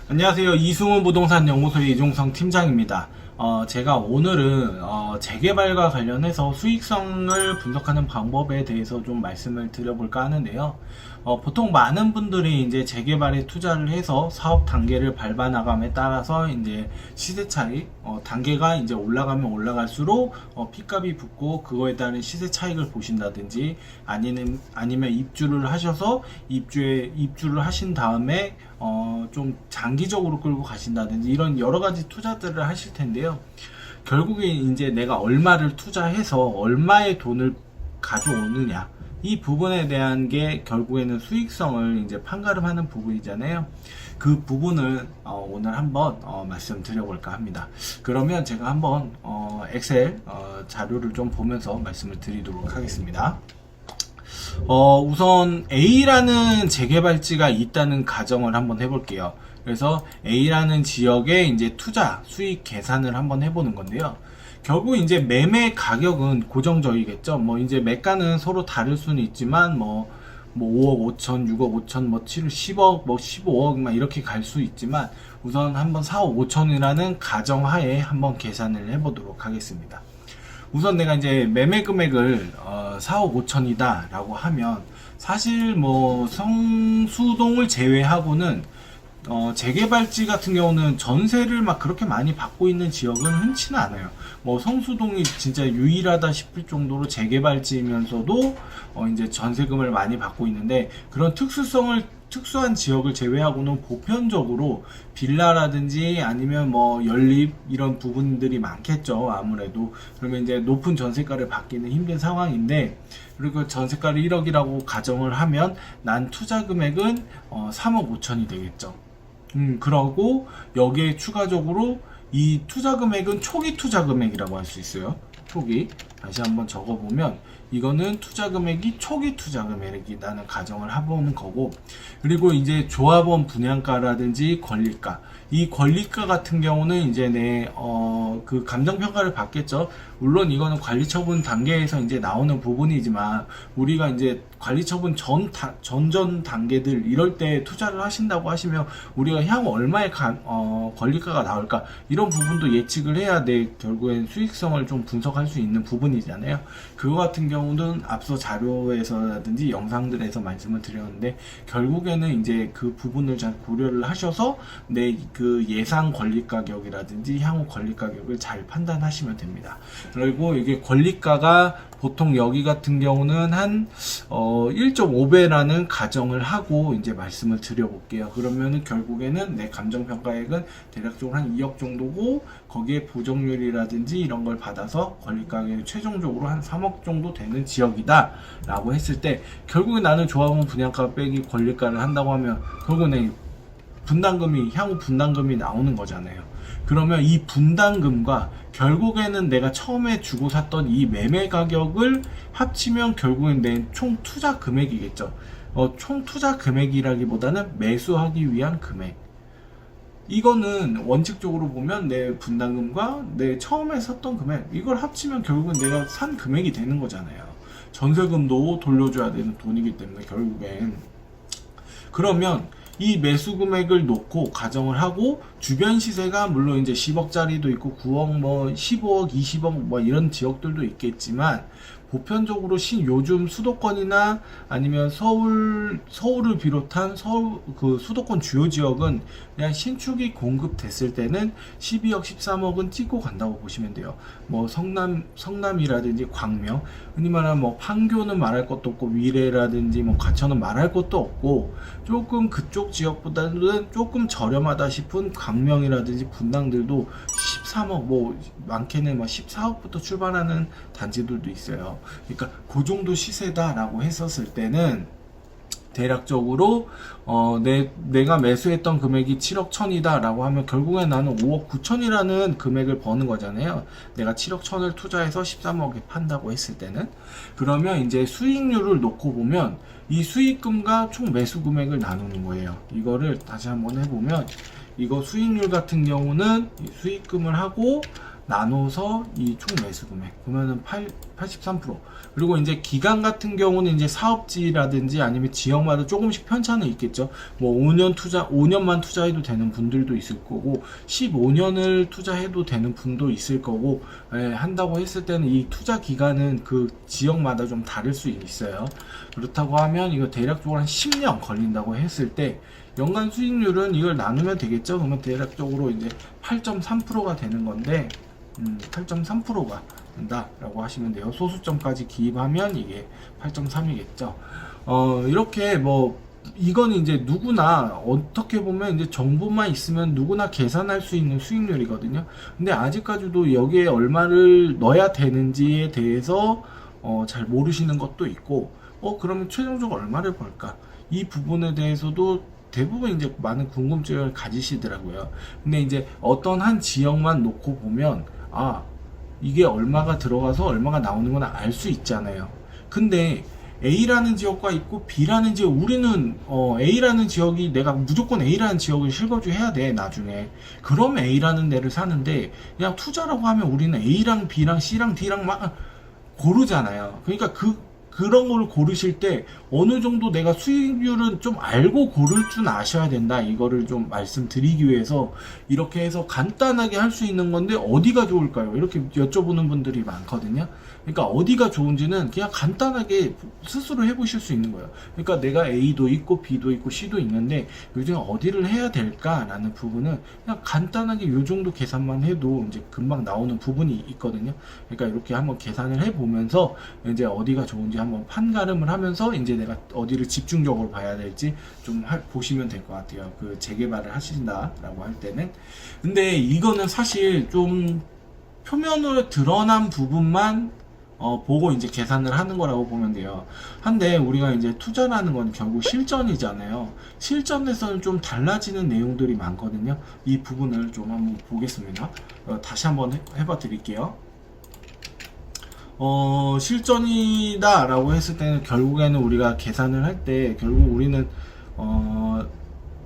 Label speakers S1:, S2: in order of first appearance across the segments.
S1: 안녕하세요. 이승훈 부동산 연구소의 이종성 팀장입니다. 제가 오늘은 재개발과 관련해서 수익성을 분석하는 방법에 대해서 좀 말씀을 드려볼까 하는데요. 보통 많은 분들이 이제 재개발에 투자를 해서 사업 단계를 밟아 나감에 따라서 이제 시세 차익, 단계가 이제 올라가면 올라갈수록 P값이 붙고 그거에 따른 시세 차익을 보신다든지 아니면 입주를 하셔서 입주를 하신 다음에 좀 장기적으로 끌고 가신다든지 이런 여러 가지 투자들을 하실 텐데요. 결국에 이제 내가 얼마를 투자해서 얼마의 돈을 가져오느냐, 이 부분에 대한 게 결국에는 수익성을 이제 판가름하는 부분이잖아요. 그 부분을 오늘 한번 말씀드려볼까 합니다. 그러면 제가 한번 엑셀 자료를 좀 보면서 말씀을 드리도록 하겠습니다. 우선 A라는 재개발지가 있다는 가정을 한번 해볼게요. 그래서 A라는 지역에 이제 투자 수익 계산을 한번 해보는 건데요. 결국 이제 매매 가격은 고정적이겠죠. 뭐 이제 매가는 서로 다를 수는 있지만 뭐 5억 5천, 6억 5천, 뭐 10억, 뭐 15억 막 이렇게 갈 수 있지만 우선 한번 4억 5천이라는 가정하에 한번 계산을 해보도록 하겠습니다. 우선 내가 이제 매매 금액을 4억 5천이다 라고 하면 사실 뭐 성수동을 제외하고는 재개발지 같은 경우는 전세를 막 그렇게 많이 받고 있는 지역은 흔치는 않아요. 뭐 성수동이 진짜 유일하다 싶을 정도로 재개발지이면서도 이제 전세금을 많이 받고 있는데, 그런 특수한 지역을 제외하고는 보편적으로 빌라라든지 아니면 뭐 연립 이런 부분들이 많겠죠. 아무래도 그러면 이제 높은 전세가를 받기는 힘든 상황인데, 그리고 전세가를 1억이라고 가정을 하면 난 투자 금액은 3억 5천이 되겠죠. 그러고 여기에 추가적으로 이 투자 금액은 초기 투자 금액이라고 할 수 있어요. 초기. 다시 한번 적어보면 이거는 투자 금액이 초기 투자 금액이라는 가정을 해보는 거고, 그리고 이제 조합원 분양가라든지 권리가, 이 권리가 같은 경우는 이제 그 감정평가를 받겠죠. 물론 이거는 관리처분 단계에서 이제 나오는 부분이지만, 우리가 이제 관리처분 전 단계들 이럴 때 투자를 하신다고 하시면 우리가 향후 얼마의 권리가가 나올까, 이런 부분도 예측을 해야 결국엔 수익성을 좀 분석할 수 있는 부분이잖아요. 그거 같은 경우는 앞서 자료에서라든지 영상들에서 말씀을 드렸는데, 결국에는 이제 그 부분을 잘 고려를 하셔서 그 예상 권리 가격이라든지 향후 권리 가격을 잘 판단하시면 됩니다. 그리고 이게 권리가가 보통 여기 같은 경우는 한 1.5배라는 가정을 하고 이제 말씀을 드려볼게요. 그러면은 결국에는 내 감정평가액은 대략적으로 한 2억 정도고, 거기에 보정률이라든지 이런 걸 받아서 권리가격이 최종적으로 한 3억 정도 되는 지역이다 라고 했을 때, 결국에 나는 조합원 분양가 빼기 권리가를 한다고 하면 결국은 향후 분담금이 나오는 거잖아요. 그러면 이 분담금과 결국에는 내가 처음에 주고 샀던 이 매매 가격을 합치면 결국엔 내 총 투자 금액이겠죠. 총 투자 금액이라기보다는 매수하기 위한 금액. 이거는 원칙적으로 보면 내 분담금과 내 처음에 샀던 금액, 이걸 합치면 결국은 내가 산 금액이 되는 거잖아요. 전세금도 돌려줘야 되는 돈이기 때문에 결국엔. 그러면 이 매수 금액을 놓고 가정을 하고, 주변 시세가 물론 이제 10억짜리도 있고 9억, 뭐 15억, 20억 뭐 이런 지역들도 있겠지만, 보편적으로 요즘 수도권이나 아니면 서울을 비롯한 그 수도권 주요 지역은 그냥 신축이 공급됐을 때는 12억, 13억은 찍고 간다고 보시면 돼요. 뭐 성남이라든지 광명, 흔히 말하면 뭐 판교는 말할 것도 없고, 위례라든지 뭐 과천은 말할 것도 없고, 조금 그쪽 지역보다는 조금 저렴하다 싶은 광명이라든지 분당들도 13억, 뭐 많게는 막 14억부터 출발하는 단지들도 있어요. 그러니까 그 정도 시세다라고 했었을 때는 대략적으로 내가 매수했던 금액이 7억 1천이다 라고 하면 결국엔 나는 5억 9천이라는 금액을 버는 거잖아요. 내가 7억 1천을 투자해서 13억에 판다고 했을 때는. 그러면 이제 수익률을 놓고 보면 이 수익금과 총 매수 금액을 나누는 거예요. 이거를 다시 한번 해보면, 이거 수익률 같은 경우는 이 수익금을 하고 나눠서 이 총 매수 금액, 그러면은 83%. 그리고 이제 기간 같은 경우는 이제 사업지라든지 아니면 지역마다 조금씩 편차는 있겠죠. 뭐 5년만 투자해도 되는 분들도 있을 거고 15년을 투자해도 되는 분도 있을 거고, 한다고 했을 때는 이 투자 기간은 그 지역마다 좀 다를 수 있어요. 그렇다고 하면 이거 대략적으로 한 10년 걸린다고 했을 때 연간 수익률은 이걸 나누면 되겠죠. 그러면 대략적으로 이제 8.3%가 되는 건데, 8.3%가 된다라고 하시면 돼요. 소수점까지 기입하면 이게 8.3이겠죠. 이렇게 뭐 이건 이제 누구나 어떻게 보면 이제 정보만 있으면 누구나 계산할 수 있는 수익률이거든요. 근데 아직까지도 여기에 얼마를 넣어야 되는지에 대해서 잘 모르시는 것도 있고, 그러면 최종적으로 얼마를 벌까? 이 부분에 대해서도 대부분 이제 많은 궁금증을 가지시더라고요. 근데 이제 어떤 한 지역만 놓고 보면 이게 얼마가 들어가서 얼마가 나오는 건 알 수 있잖아요. 근데 A라는 지역과 있고 B라는 지역, 우리는 A라는 지역이 내가 무조건 A라는 지역을 실거주해야 돼 나중에. 그럼 A라는 데를 사는데 그냥 투자라고 하면 우리는 A랑 B랑 C랑 D랑 막 고르잖아요. 그러니까 그런 걸 고르실 때 어느 정도 내가 수익률은 좀 알고 고를 줄 아셔야 된다. 이거를 좀 말씀드리기 위해서 이렇게 해서 간단하게 할 수 있는 건데 어디가 좋을까요? 이렇게 여쭤보는 분들이 많거든요. 그러니까 어디가 좋은지는 그냥 간단하게 스스로 해보실 수 있는 거예요. 그러니까 내가 A도 있고 B도 있고 C도 있는데 요즘 어디를 해야 될까라는 부분은 그냥 간단하게 요 정도 계산만 해도 이제 금방 나오는 부분이 있거든요. 그러니까 이렇게 한번 계산을 해보면서 이제 어디가 좋은지 한번 판가름을 하면서 이제 내가 어디를 집중적으로 봐야 될지 좀 보시면 될 것 같아요. 그 재개발을 하신다라고 할 때는. 근데 이거는 사실 좀 표면으로 드러난 부분만 보고 이제 계산을 하는 거라고 보면 돼요. 한데 우리가 이제 투자라는 건 결국 실전이잖아요. 실전에서는 좀 달라지는 내용들이 많거든요. 이 부분을 좀 한번 보겠습니다. 다시 한번 해봐 드릴게요. 실전이다 라고 했을 때는 결국에는 우리가 계산을 할 때 결국 우리는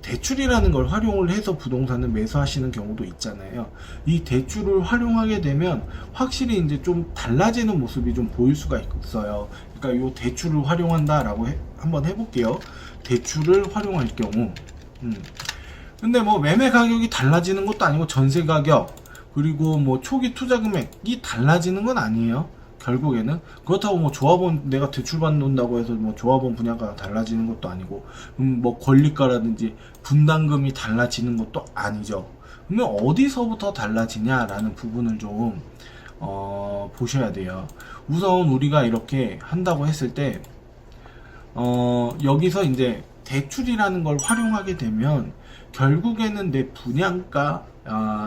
S1: 대출이라는 걸 활용을 해서 부동산을 매수하시는 경우도 있잖아요. 이 대출을 활용하게 되면 확실히 이제 좀 달라지는 모습이 좀 보일 수가 있어요. 그러니까 이 대출을 활용한다라고 한번 해볼게요. 대출을 활용할 경우, 근데 뭐 매매 가격이 달라지는 것도 아니고 전세 가격 그리고 뭐 초기 투자 금액이 달라지는 건 아니에요. 결국에는 그렇다고 뭐 조합원 내가 대출 받는다고 해서 뭐 조합원 분야가 달라지는 것도 아니고 뭐 권리가라든지 분담금이 달라지는 것도 아니죠. 그러면 어디서부터 달라지냐라는 부분을 좀 보셔야 돼요. 우선 우리가 이렇게 한다고 했을 때 여기서 이제 대출이라는 걸 활용하게 되면 결국에는 내 분양가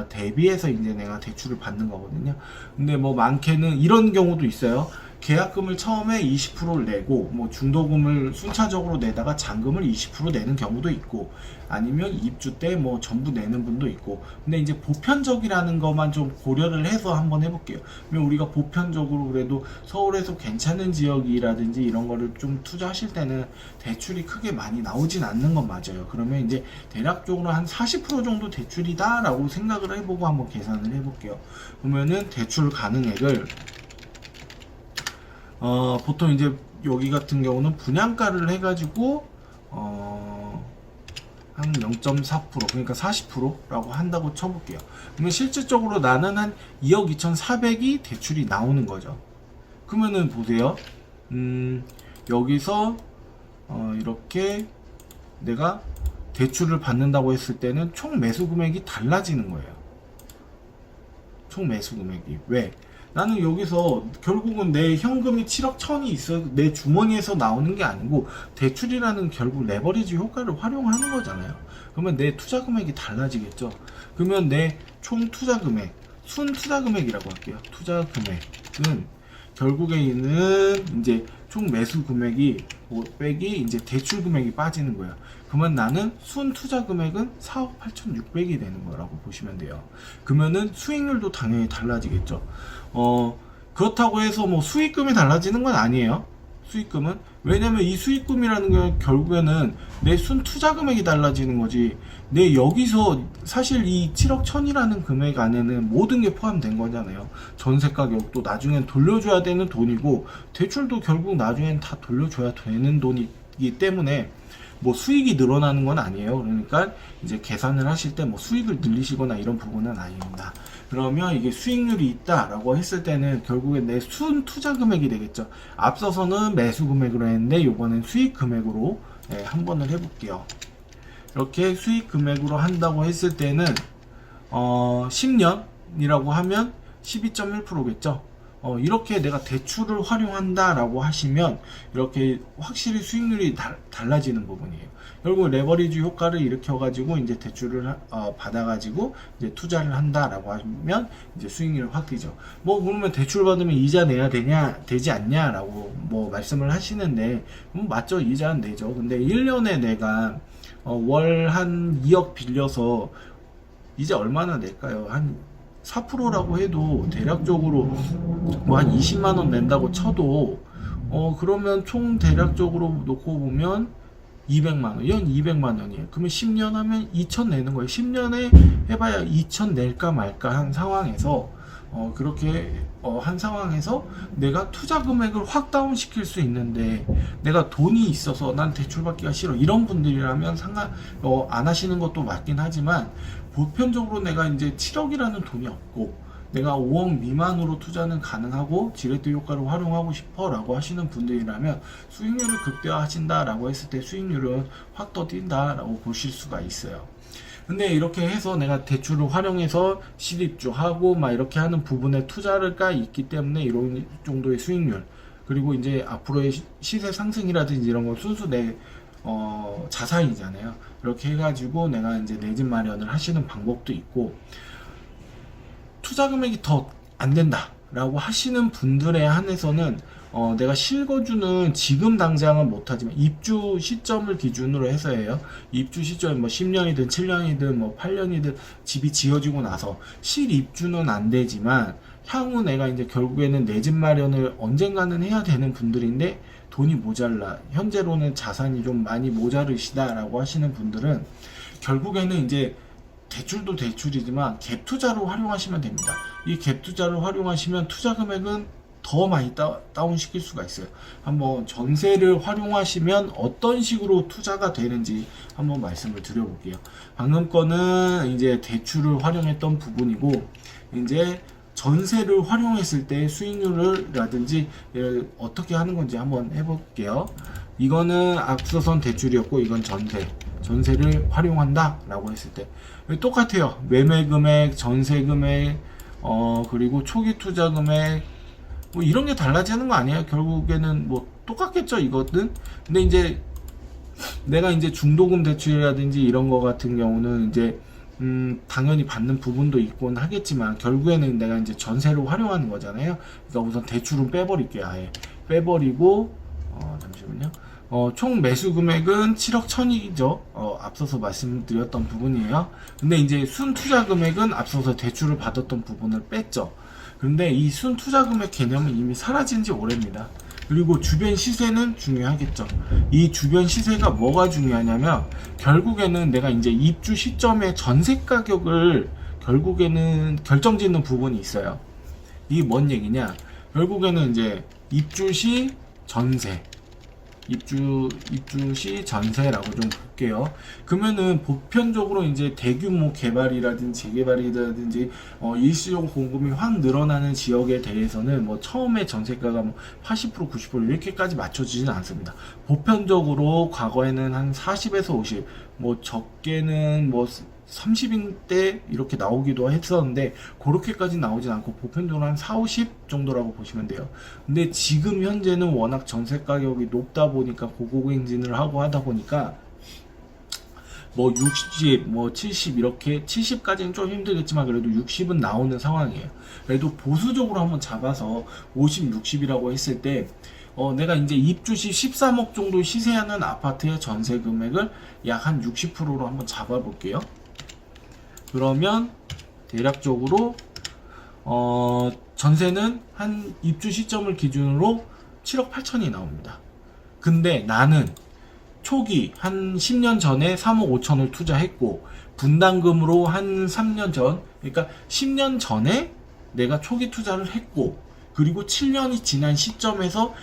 S1: 대비해서 이제 내가 대출을 받는 거거든요. 근데 뭐 많게는 이런 경우도 있어요. 계약금을 처음에 20%를 내고 뭐 중도금을 순차적으로 내다가 잔금을 20% 내는 경우도 있고 아니면 입주 때 뭐 전부 내는 분도 있고. 근데 이제 보편적이라는 것만 좀 고려를 해서 한번 해볼게요. 그러면 우리가 보편적으로 그래도 서울에서 괜찮은 지역이라든지 이런 거를 좀 투자하실 때는 대출이 크게 많이 나오진 않는 건 맞아요. 그러면 이제 대략적으로 한 40% 정도 대출이다 라고 생각을 해보고 한번 계산을 해볼게요. 그러면은 대출 가능액을 보통 이제 여기 같은 경우는 분양가를 해가지고 한 0.4% 그러니까 40%라고 한다고 쳐볼게요. 그러면 실질적으로 나는 한 2억 2,400이 대출이 나오는 거죠. 그러면은 보세요. 여기서 이렇게 내가 대출을 받는다고 했을 때는 총 매수 금액이 달라지는 거예요. 총 매수 금액이. 왜? 나는 여기서 결국은 내 현금이 7억 1천이 있어 내 주머니에서 나오는 게 아니고 대출이라는 결국 레버리지 효과를 활용하는 거잖아요. 그러면 내 투자 금액이 달라지겠죠. 그러면 내 총 투자 금액, 순 투자 금액이라고 할게요. 투자 금액은 결국에는 이제 총 매수 금액이 빼기 이제 대출 금액이 빠지는 거예요. 그러면 나는 순 투자 금액은 4억 8,600이 되는 거라고 보시면 돼요. 그러면은 수익률도 당연히 달라지겠죠. 그렇다고 해서 뭐 수익금이 달라지는 건 아니에요. 수익금은. 왜냐면 이 수익금이라는 게 결국에는 내 순 투자 금액이 달라지는 거지. 내 여기서 사실 이 7억 1000이라는 금액 안에는 모든 게 포함된 거잖아요. 전세 가격도 나중엔 돌려줘야 되는 돈이고, 대출도 결국 나중엔 다 돌려줘야 되는 돈이기 때문에 뭐 수익이 늘어나는 건 아니에요. 그러니까 이제 계산을 하실 때 뭐 수익을 늘리시거나 이런 부분은 아닙니다. 그러면 이게 수익률이 있다라고 했을 때는 결국에 내 순 투자 금액이 되겠죠. 앞서서는 매수 금액으로 했는데 요거는 수익 금액으로 한 번을 해볼게요. 이렇게 수익 금액으로 한다고 했을 때는 10년이라고 하면 12.1%겠죠. 이렇게 내가 대출을 활용한다라고 하시면 이렇게 확실히 수익률이 달라지는 부분이에요. 결국 레버리지 효과를 일으켜가지고 이제 대출을 받아가지고 이제 투자를 한다라고 하면 이제 수익률이 확 뛰죠. 뭐 그러면 대출 받으면 이자 내야 되지 않냐라고 뭐 말씀을 하시는데, 맞죠, 이자는 내죠. 근데 1년에 내가 월 한 2억 빌려서 이제 얼마나 낼까요? 한 4%라고 해도 대략적으로 뭐 한 20만원 낸다고 쳐도 그러면 총 대략적으로 놓고 보면 200만원, 연 200만원이에요. 그러면 10년 하면 2천 내는 거예요. 10년에 해봐야 2천 낼까 말까 한 상황에서 그렇게 한 상황에서 내가 투자 금액을 확 다운 시킬 수 있는데, 내가 돈이 있어서 난 대출 받기가 싫어 이런 분들이라면 안 하시는 것도 맞긴 하지만, 보편적으로 내가 이제 7억이라는 돈이 없고 내가 5억 미만으로 투자는 가능하고 지렛대 효과를 활용하고 싶어 라고 하시는 분들이라면 수익률을 극대화하신다 라고 했을 때 수익률은 확 더 뛴다 라고 보실 수가 있어요. 근데 이렇게 해서 내가 대출을 활용해서 실입주하고 막 이렇게 하는 부분에 투자가 있기 때문에 이런 정도의 수익률, 그리고 이제 앞으로의 시세 상승이라든지 이런 건 순수 내 자산이잖아요. 이렇게 해가지고 내가 이제 내 집 마련을 하시는 방법도 있고, 투자 금액이 더 안 된다 라고 하시는 분들에 한해서는 내가 실거주는 지금 당장은 못하지만 입주 시점을 기준으로 해서예요. 입주 시점이 뭐 10년이든 7년이든 뭐 8년이든 집이 지어지고 나서 실입주는 안 되지만 향후 내가 이제 결국에는 내 집 마련을 언젠가는 해야 되는 분들인데 돈이 모자라, 현재로는 자산이 좀 많이 모자르시다 라고 하시는 분들은 결국에는 이제 대출도 대출이지만 갭 투자로 활용하시면 됩니다. 이 갭 투자를 활용하시면 투자 금액은 더 많이 다운 시킬 수가 있어요. 한번 전세를 활용하시면 어떤 식으로 투자가 되는지 한번 말씀을 드려볼게요. 방금 거는 이제 대출을 활용했던 부분이고, 이제 전세를 활용했을 때 수익률을 라든지 어떻게 하는 건지 한번 해볼게요. 이거는 앞서선 대출이었고, 이건 전세를 활용한다 라고 했을 때 똑같아요. 매매 금액, 전세 금액, 그리고 초기 투자 금액, 뭐 이런 게 달라지는 거 아니에요. 결국에는 뭐 똑같겠죠, 이거는. 근데 이제 내가 이제 중도금 대출이라든지 이런 거 같은 경우는 이제 당연히 받는 부분도 있곤 하겠지만, 결국에는 내가 이제 전세를 활용하는 거잖아요. 그러니까 우선 대출은 빼버릴게요. 아예 빼버리고, 잠시만요. 총 매수 금액은 7억 1000이죠. 앞서서 말씀드렸던 부분이에요. 근데 이제 순 투자 금액은 앞서서 대출을 받았던 부분을 뺐죠. 근데 이 순 투자 금액 개념은 이미 사라진 지 오래입니다. 그리고 주변 시세는 중요하겠죠. 이 주변 시세가 뭐가 중요하냐면, 결국에는 내가 이제 입주 시점의 전세 가격을 결국에는 결정짓는 부분이 있어요. 이게 뭔 얘기냐? 결국에는 이제 입주 시 전세, 입주 시 전세라고 좀 볼게요. 그러면은 보편적으로 이제 대규모 개발이라든지 재개발이라든지 일시적 공급이 확 늘어나는 지역에 대해서는 뭐 처음에 전세가가 뭐 80% 90% 이렇게까지 맞춰지진 않습니다. 보편적으로 과거에는 한 40에서 50, 뭐 적게는 뭐 30인대 이렇게 나오기도 했었는데 그렇게까지 나오진 않고 보편적으로 한 4, 50 정도라고 보시면 돼요. 근데 지금 현재는 워낙 전세 가격이 높다 보니까 고공행진을 하고 하다 보니까 뭐 60, 뭐 70 이렇게 70까지는 좀 힘들겠지만 그래도 60은 나오는 상황이에요. 그래도 보수적으로 한번 잡아서 50, 60이라고 했을 때 내가 이제 입주 시 13억 정도 시세하는 아파트의 전세 금액을 약 한 60%로 한번 잡아볼게요. 그러면 대략적으로 전세는 한 입주 시점을 기준으로 7억 8천이 나옵니다. 근데 나는 초기 한 10년 전에 3억 5천을 투자했고 분담금으로 한 3년 전, 그러니까 10년 전에 내가 초기 투자를 했고 그리고 7년이 지난 시점에서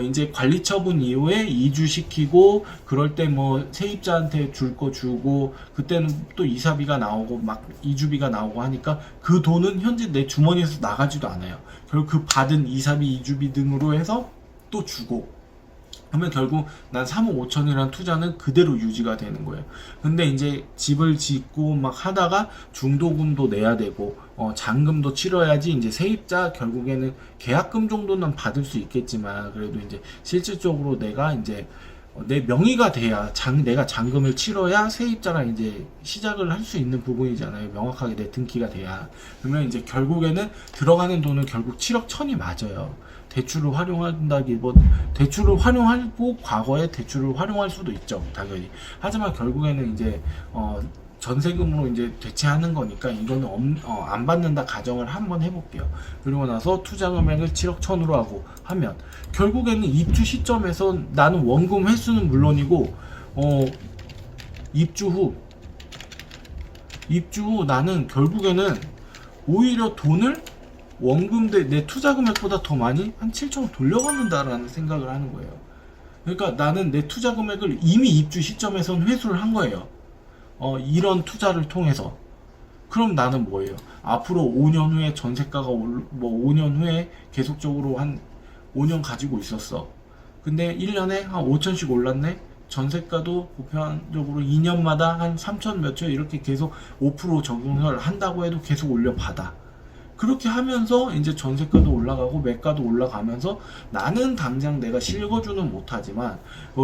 S1: 이제 관리 처분 이후에 이주시키고 그럴 때 뭐 세입자한테 줄 거 주고 그때는 또 이사비가 나오고 막 이주비가 나오고 하니까 그 돈은 현재 내 주머니에서 나가지도 않아요. 결국 그 받은 이사비 이주비 등으로 해서 또 주고 그러면 결국 난 3억 5천이라는 투자는 그대로 유지가 되는 거예요. 근데 이제 집을 짓고 막 하다가 중도금도 내야 되고 잔금도 치러야지 이제 세입자 결국에는 계약금 정도는 받을 수 있겠지만 그래도 이제 실질적으로 내가 이제 내 명의가 돼야 내가 잔금을 치러야 세입자랑 이제 시작을 할 수 있는 부분이잖아요. 명확하게 내 등기가 돼야. 그러면 이제 결국에는 들어가는 돈은 결국 7억 천이 맞아요. 대출을 대출을 활용하고 과거에 대출을 활용할 수도 있죠, 당연히. 하지만 결국에는 이제 전세금으로 이제 대체하는 거니까 이거는 안 받는다 가정을 한번 해볼게요. 그리고 나서 투자 금액을 7억 천으로 하고 하면 결국에는 입주 시점에서 나는 원금 횟수는 물론이고 입주 후 나는 결국에는 오히려 돈을 원금 내 투자 금액보다 더 많이 한 7천을 돌려받는다라는 생각을 하는 거예요. 그러니까 나는 내 투자 금액을 이미 입주 시점에선 회수를 한 거예요. 이런 투자를 통해서. 그럼 나는 뭐예요? 앞으로 5년 후에 전세가가 5년 후에 계속적으로 한 5년 가지고 있었어. 근데 1년에 한 5천씩 올랐네? 전세가도 보편적으로 2년마다 한 3천 몇 천 이렇게 계속 5% 적용을 한다고 해도 계속 올려받아. 그렇게 하면서 이제 전세가도 올라가고 매가도 올라가면서 나는 당장 내가 실거주는 못하지만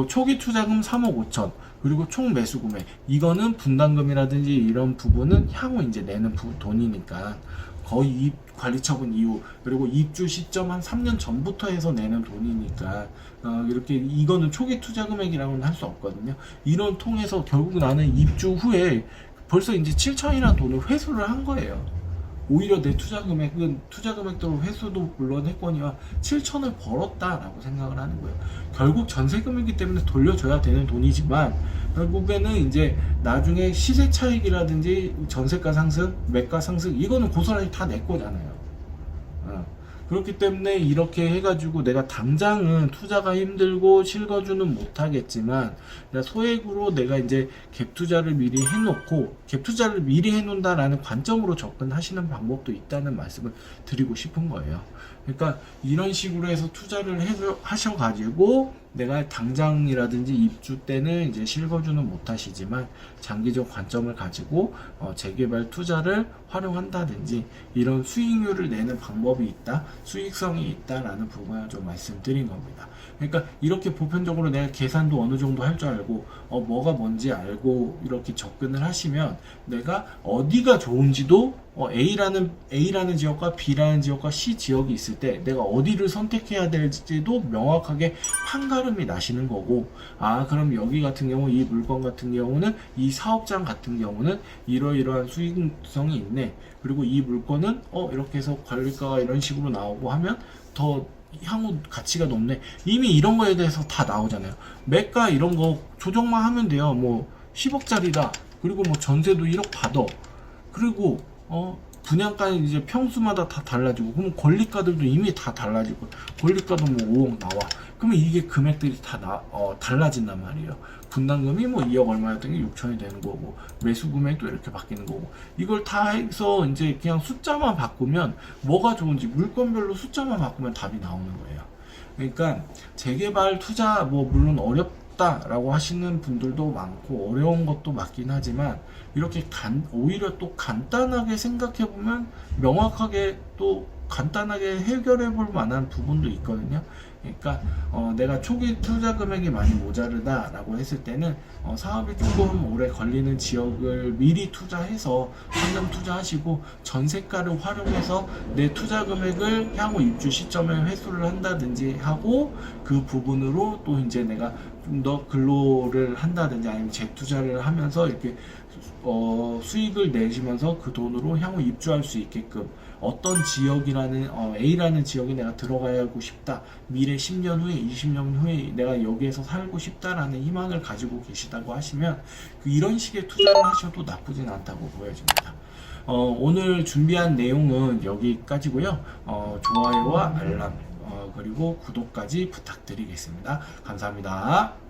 S1: 초기 투자금 3억 5천 그리고 총 매수 금액 이거는 분담금이라든지 이런 부분은 향후 이제 내는 돈이니까 거의 관리처분 이후 그리고 입주 시점 한 3년 전부터 해서 내는 돈이니까 이렇게 이거는 초기 투자 금액이라고는 할 수 없거든요. 이런 통해서 결국 나는 입주 후에 벌써 이제 7천이라는 돈을 회수를 한 거예요. 오히려 내 투자 금액대로 회수도 물론 했거니와 7천을 벌었다라고 생각을 하는 거예요. 결국 전세금이기 때문에 돌려줘야 되는 돈이지만 결국에는 이제 나중에 시세 차익이라든지 전세가 상승, 매가 상승 이거는 고스란히 다 내 거잖아요. 그렇기 때문에 이렇게 해가지고 내가 당장은 투자가 힘들고 실거주는 못하겠지만 소액으로 내가 이제 갭 투자를 미리 해놓고 갭 투자를 미리 해놓는다라는 관점으로 접근하시는 방법도 있다는 말씀을 드리고 싶은 거예요. 그러니까 이런 식으로 해서 투자를 하셔가지고 내가 당장이라든지 입주 때는 이제 실거주는 못하시지만 장기적 관점을 가지고 재개발 투자를 활용한다든지 이런 수익률을 내는 방법이 있다, 수익성이 있다라는 부분을 좀 말씀드린 겁니다. 그러니까 이렇게 보편적으로 내가 계산도 어느 정도 할 줄 알고 뭐가 뭔지 알고 이렇게 접근을 하시면 내가 어디가 좋은지도 A라는 지역과 B라는 지역과 C 지역이 있을 때 내가 어디를 선택해야 될지도 명확하게 판가름이 나시는 거고 그럼 여기 같은 경우 이 물건 같은 경우는 이 사업장 같은 경우는 이러이러한 수익성이 있네. 그리고 이 물건은 이렇게 해서 관리가가 이런 식으로 나오고 하면 더 향후 가치가 높네. 이미 이런 거에 대해서 다 나오잖아요. 매가 이런 거 조정만 하면 돼요. 뭐 10억짜리다. 그리고 뭐 전세도 1억 받아. 그리고 분양가는 이제 평수마다 다 달라지고 그럼 권리가들도 이미 다 달라지고 권리가도 뭐 5억 나와. 그러면 이게 금액들이 다 달라진단 말이에요. 분담금이 뭐 2억 얼마였던 게 6천이 되는 거고 매수 금액도 이렇게 바뀌는 거고 이걸 다 해서 이제 그냥 숫자만 바꾸면 뭐가 좋은지 물건별로 숫자만 바꾸면 답이 나오는 거예요. 그러니까 재개발 투자 물론 어렵다라고 하시는 분들도 많고 어려운 것도 맞긴 하지만 이렇게 오히려 또 간단하게 생각해 보면 명확하게 또 간단하게 해결해 볼 만한 부분도 있거든요. 그러니까 내가 초기 투자 금액이 많이 모자르다 라고 했을 때는 사업이 조금 오래 걸리는 지역을 미리 투자해서 상담 투자하시고 전세가를 활용해서 내 투자 금액을 향후 입주 시점에 회수를 한다든지 하고 그 부분으로 또 이제 내가 좀 더 근로를 한다든지 아니면 재투자를 하면서 이렇게 수익을 내시면서 그 돈으로 향후 입주할 수 있게끔 어떤 지역이라는 A라는 지역에 내가 들어가고 싶다. 미래 10년 후에 20년 후에 내가 여기에서 살고 싶다라는 희망을 가지고 계시다고 하시면 이런 식의 투자를 하셔도 나쁘진 않다고 보여집니다. 오늘 준비한 내용은 여기까지고요. 좋아요와 알람 그리고 구독까지 부탁드리겠습니다. 감사합니다.